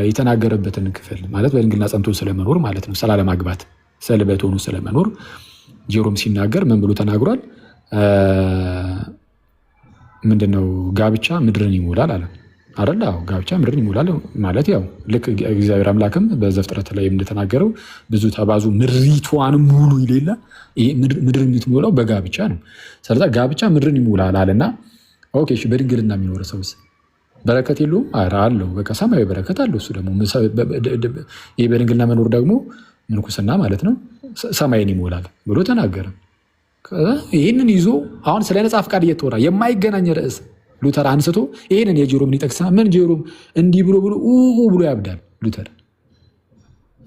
S1: የተናገረበትን ክፍል ማለት በድንግልና ጸንቶ ስለመኖር ማለት ነው፣ ስላለማግባት ሰልበት ሆኖ ስለመኖር ጄሩም ሲናገር ምን ብሎ ተናግሯል? ምንድነው? ጋብቻ ምድርን ይሞላል አለ አይደል? ጋብቻ ምድርን ይሞላል ማለት ያው ልክ እግዚአብሔር አምላክም በዘፍጥረት ላይ እንደተናገረው ብዙ ተባዙ ምድሪቷን ሙሉ ይሌላ ምድርን የምትሞላው በጋብቻ ነው። ስለዚህ ጋብቻ ምድርን ይሞላል አለና ኦኬ እሺ፣ በድንግልና የሚኖር ሰውስ በረከት የለውም? አለው። በቃ ሰማያዊ በረከት አለው። እሱ ደግሞ ይህ በድንግልና መኖር ደግሞ ምንኩስና ማለት ነው፣ ሰማይን ይሞላል ብሎ ተናገረ። ይህንን ይዞ አሁን ስለ ነፃ ፈቃድ እየተወራ የማይገናኝ ርዕስ ሉተር አንስቶ ይህንን የጄሮምን ይጠቅስና ምን ጄሮም እንዲህ ብሎ ያብዳል ሉተር።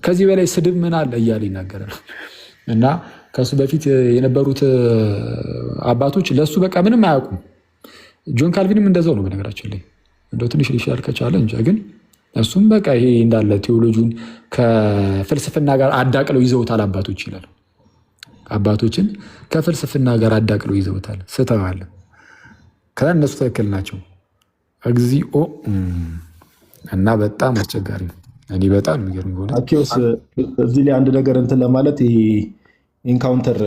S1: ከዚህ በላይ ስድብ ምን አለ እያለ ይናገራል። እና ከሱ በፊት የነበሩት አባቶች ለሱ በቃ ምንም አያውቁም። ጆን ካልቪንም እንደዛው ነው በነገራችን ላይ እንደው ትንሽ ሊሻል ከቻለ እንጂ ግን እሱም በቃ ይሄ እንዳለ ቴዎሎጂውን ከፍልስፍና ጋር አዳቅለው ይዘውታል አባቶች ይላል። አባቶችን ከፍልስፍና ጋር አዳቅለው ይዘውታል። ስተዋል ከዛ እነሱ ትክክል ናቸው። እግዚኦ እና በጣም አስቸጋሪ ነው። እኔ በጣም የሚገርም ሆነ
S2: አኪዮስ እዚህ ላይ አንድ ነገር እንትን ለማለት ይሄ ኢንካውንተር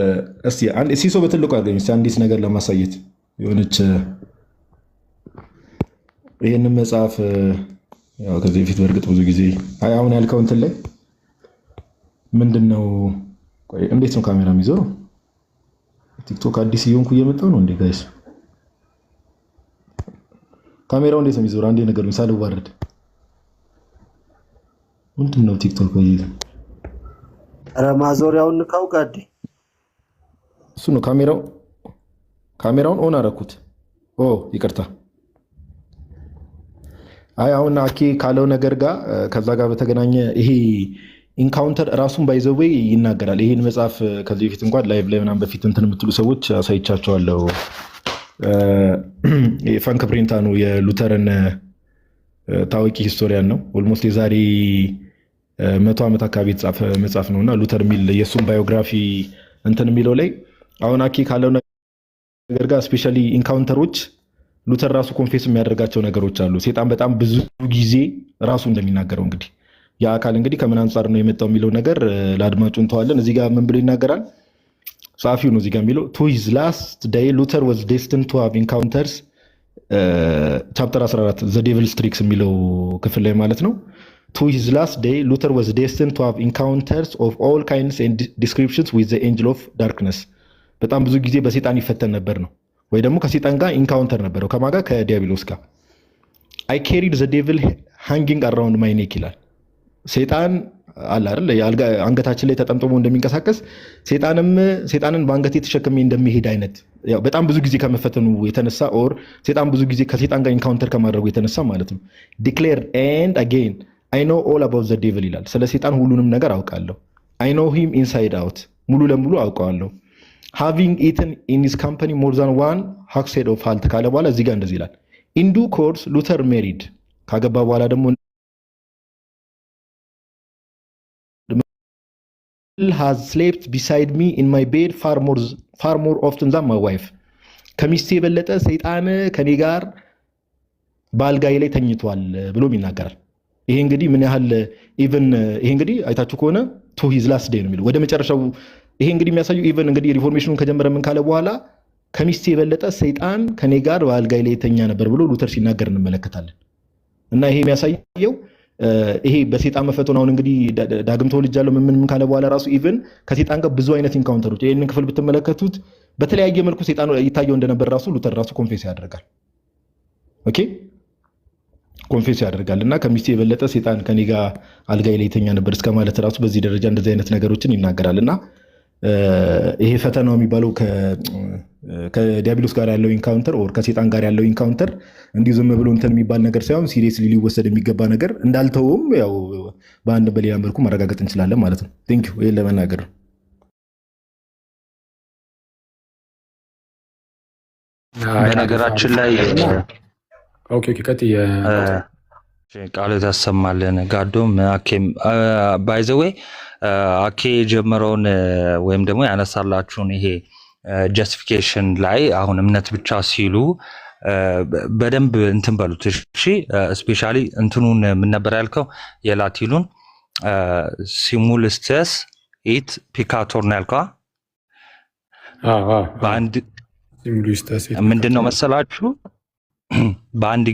S2: እስቲ ሲሶ በትልቁ አድርገኝ አንዲት ነገር ለማሳየት የሆነች ይህንን መጽሐፍ ከዚህ በፊት በእርግጥ ብዙ ጊዜ አሁን ያልከው እንትን ላይ ምንድን ነው? እንዴት ነው ካሜራ የሚዞረው? ቲክቶክ አዲስ እየሆንኩ እየመጣሁ ነው እንዴ ጋይስ? ካሜራው እንዴት ነው የሚዞረው? አንዴ ነገር ሳልዋረድ ምንድን ነው ቲክቶክ ወይ
S7: ማዞሪያውን ንካው ጋዴ።
S2: እሱ ነው ካሜራውን ኦን አደረኩት። ይቅርታ። አሁን አኬ ካለው ነገር ጋር ከዛ ጋር በተገናኘ ይሄ ኢንካውንተር ራሱን ባይዘዌ ይናገራል። ይሄን መጽሐፍ ከዚህ በፊት እንኳን ላይቭ ላይ ምናምን በፊት እንትን የምትሉ ሰዎች አሳይቻቸዋለሁ። ፈንክ ፕሪንታ ነው የሉተርን ታዋቂ ሂስቶሪያን ነው። ኦልሞስት የዛሬ 100 ዓመት አካባቢ የተጻፈ መጽሐፍ ነው እና ሉተር የሚል የእሱን ባዮግራፊ እንትን የሚለው ላይ አሁን አኬ ካለው ነገር ጋር ስፔሻሊ ኢንካውንተሮች ሉተር ራሱ ኮንፌስ የሚያደርጋቸው ነገሮች አሉ። ሴጣን በጣም ብዙ ጊዜ ራሱ እንደሚናገረው እንግዲህ ያ አካል እንግዲህ ከምን አንጻር ነው የመጣው የሚለው ነገር ለአድማጩ እንተዋለን። እዚህ ጋር ምን ብሎ ይናገራል ጸሐፊው ነው እዚህ ጋር የሚለው ቱ ሂዝ ላስት ዴይ ሉተር ዋዝ ዴስቲንድ ቱ ሃቭ ኢንካውንተርስ ቻፕተር 14 ዘ ዴቪልስ ትሪክስ የሚለው ክፍል ላይ ማለት ነው። ቱ ሂዝ ላስት ዴይ ሉተር ዋዝ ዴስቲንድ ቱ ሃቭ ኢንካውንተርስ ኦፍ ኦል ካይንድስ ኤንድ ዲስክሪፕሽንስ ዊዝ ዘ ኤንጅል ኦፍ ዳርክነስ። በጣም ብዙ ጊዜ በሴጣን ይፈተን ነበር ነው ወይ ደግሞ ከሴጣን ጋር ኢንካውንተር ነበረው። ከማጋ ከዲያብሎስ ጋር አይ ካሪድ ዘ ዴቪል ሃንጊንግ አራውንድ ማይ ኔክ ይላል። ሴጣን አለ አይደል አንገታችን ላይ ተጠምጥሞ እንደሚንቀሳቀስ ሴጣንን በአንገቴ ተሸክሜ እንደሚሄድ አይነት በጣም ብዙ ጊዜ ከመፈተኑ የተነሳ ኦር ሴጣን ብዙ ጊዜ ከሴጣን ጋር ኢንካውንተር ከማድረጉ የተነሳ ማለት ነው። ዲክሌር ኤንድ አጌን አይ ኖ ኦል አባውት ዘ ዴቪል ይላል። ስለ ሴጣን ሁሉንም ነገር አውቃለሁ። አይ ኖ ሂም ኢንሳይድ አውት ሙሉ ለሙሉ አውቀዋለሁ። ሃቪንግ ኢትን ኢን ሂዝ ካምፓኒ ሞር ዛን ዋን ሃክሴድ ኦፍ ሃልት ካለ በኋላ እዚህ ጋር እንደዚህ ይላል። ኢን ዱ ኮርስ ሉተር ሜሪድ ካገባ በኋላ ደግሞ has slept beside me in my bed far more often than my wife ከሚስቴ የበለጠ ሰይጣን ከኔ ጋር በአልጋዬ ላይ ተኝቷል ብሎም ይናገራል። ይሄ እንግዲህ ምን ያህል ኢቭን ይሄ እንግዲህ አይታችሁ ከሆነ ቱ ሂዝ ላስት ዴይ ነው የሚለው ወደ መጨረሻው። ይሄ እንግዲህ የሚያሳየው ኢቭን እንግዲህ ሪፎርሜሽኑን ከጀመረ ምን ካለ በኋላ ከሚስቴ የበለጠ ሰይጣን ከኔ ጋር በአልጋዬ ላይ ተኛ ነበር ብሎ ሉተር ሲናገር እንመለከታለን። እና ይሄ የሚያሳየው ይሄ በሴጣን መፈተን አሁን እንግዲህ ዳግም ተወልጃለሁ ምን ካለ በኋላ ራሱ ኢቭን ከሴጣን ጋር ብዙ አይነት ኢንካውንተሮች ይሄንን ክፍል ብትመለከቱት በተለያየ መልኩ ሴጣን ይታየው እንደነበር ራሱ ሉተር ራሱ ኮንፌስ ያደርጋል። ኦኬ ኮንፌስ ያደርጋል እና ከሚስቴ የበለጠ ሴጣን ከኔ ጋር አልጋይ ላይ የተኛ ነበር እስከ ማለት ራሱ በዚህ ደረጃ እንደዚህ አይነት ነገሮችን ይናገራል። እና ይሄ ፈተናው የሚባለው ከዲያብሎስ ጋር ያለው ኢንካውንተር ኦር ከሴጣን ጋር ያለው ኢንካውንተር እንዲሁ ዝም ብሎ እንትን የሚባል ነገር ሳይሆን ሲሪየስሊ ሊወሰድ የሚገባ ነገር እንዳልተውም ያው በአንድ በሌላ መልኩ ማረጋገጥ እንችላለን ማለት ነው። ቴንክ ዩ ይሄን ለመናገር ነው።
S7: በነገራችን ላይ
S1: ኦኬ ቀጥይ
S7: ቃል ታሰማለን ጋዶም አኬም ባይ ዘ ዌይ አኬ ጀመረውን ወይም ደግሞ ያነሳላችሁን ይሄ ጀስቲፊኬሽን ላይ አሁን እምነት ብቻ ሲሉ በደንብ እንትን በሉት እሺ። ስፔሻሊ እንትኑን ምን ነበር ያልከው የላቲኑን ሲሙልስተስ ኢት ፒካቶር ነው ያልከው። በአንድ ምንድነው መሰላችሁ በአንድ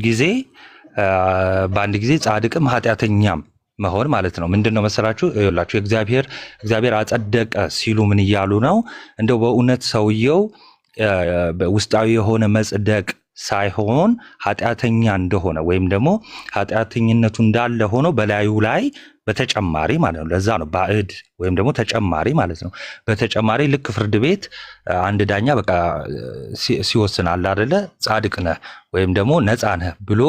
S7: ጊዜ ጻድቅም ኃጢአተኛም መሆን ማለት ነው። ምንድነው መሰላችሁ ይላችሁ እግዚአብሔር አጸደቀ ሲሉ ምን እያሉ ነው? እንደው በእውነት ሰውየው ውስጣዊ የሆነ መጽደቅ ሳይሆን ኃጢአተኛ እንደሆነ ወይም ደግሞ ኃጢአተኝነቱ እንዳለ ሆኖ በላዩ ላይ በተጨማሪ ማለት ነው። ለዛ ነው ባዕድ ወይም ደግሞ ተጨማሪ ማለት ነው። በተጨማሪ ልክ ፍርድ ቤት አንድ ዳኛ በቃ ሲወስን አለ አይደለ ጻድቅ ነህ ወይም ደግሞ ነፃ ነህ ብሎ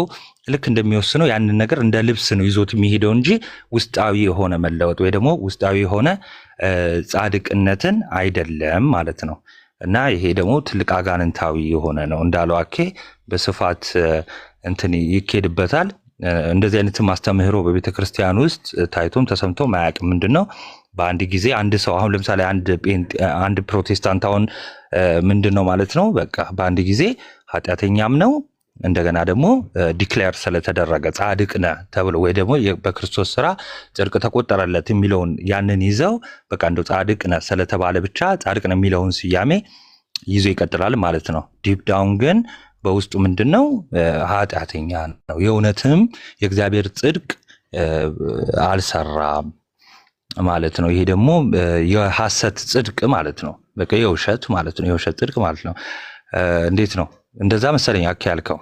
S7: ልክ እንደሚወስነው ያንን ነገር እንደ ልብስ ነው ይዞት የሚሄደው እንጂ ውስጣዊ የሆነ መለወጥ ወይ ደግሞ ውስጣዊ የሆነ ጻድቅነትን አይደለም ማለት ነው። እና ይሄ ደግሞ ትልቅ አጋንንታዊ የሆነ ነው እንዳለው አኬ በስፋት እንትን ይኬድበታል። እንደዚህ አይነት ማስተምህሮ በቤተ ክርስቲያን ውስጥ ታይቶም ተሰምቶም አያውቅም። ምንድነው በአንድ ጊዜ አንድ ሰው አሁን ለምሳሌ አንድ ፕሮቴስታንት አሁን ምንድነው ማለት ነው በቃ በአንድ ጊዜ ኃጢአተኛም ነው እንደገና ደግሞ ዲክሌር ስለተደረገ ጻድቅ ነህ ተብሎ ወይ ደግሞ በክርስቶስ ስራ ጽድቅ ተቆጠረለት የሚለውን ያንን ይዘው በቃ እንደው ጻድቅ ነህ ስለተባለ ብቻ ጻድቅ ነህ የሚለውን ስያሜ ይዞ ይቀጥላል ማለት ነው። ዲፕ ዳውን ግን በውስጡ ምንድነው ኃጢአተኛ ነው። የእውነትም የእግዚአብሔር ጽድቅ አልሰራም ማለት ነው። ይሄ ደግሞ የሐሰት ጽድቅ ማለት ነው። በቃ የውሸት ማለት ነው። የውሸት ጽድቅ ማለት ነው። እንዴት ነው እንደዛ መሰለኝ አክ ያልከው